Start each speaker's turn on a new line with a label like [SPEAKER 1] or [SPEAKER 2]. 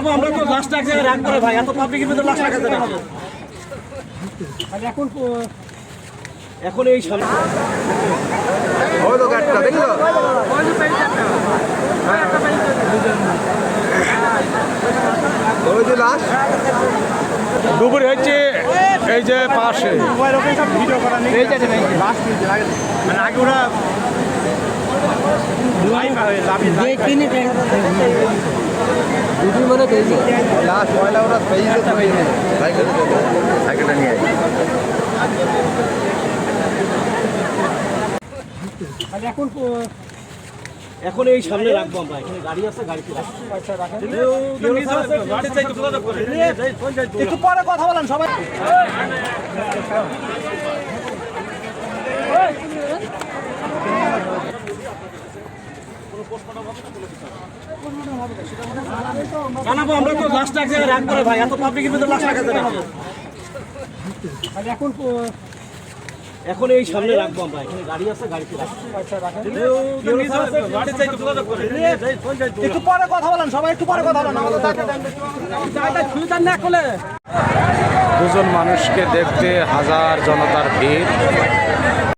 [SPEAKER 1] জানাবো আমরা তো লাস্ট এক জায়গায় রাগ করে ভাই, এত পাবলিকের ভিতরে লাস্ট রাখা যাবে না। এখন এই সামনে
[SPEAKER 2] ওই তো গাড়িটা দেখলো ওই যে লাশ
[SPEAKER 3] ডুবুরি হচ্ছে এই যে পাশে
[SPEAKER 1] মানে আগে ওরা
[SPEAKER 2] লাশ ময়লা ওরা পেয়েছে তো হয়নি সাইকেলটা নিয়ে
[SPEAKER 1] এখন এই সামনে রাখবো আমরা, এখানে গাড়ি আছে, গাড়িতে রাখবো। একটু পরে কথা বলেন সবাই। জানাবো আমরা তো লাস্ট এক জায়গায় রাগ করে ভাই, এত পাবলিকের ভিতরে লাস্ট রাখা যাবে না। এখন এই সামনে রাখবো আমরা, এখানে গাড়ি আছে, গাড়িতে রাখবো। একটু পরে কথা বলেন সবাই, একটু পরে কথা বলেন।
[SPEAKER 3] দুজন মানুষকে দেখতে হাজার জনতার ভিড়।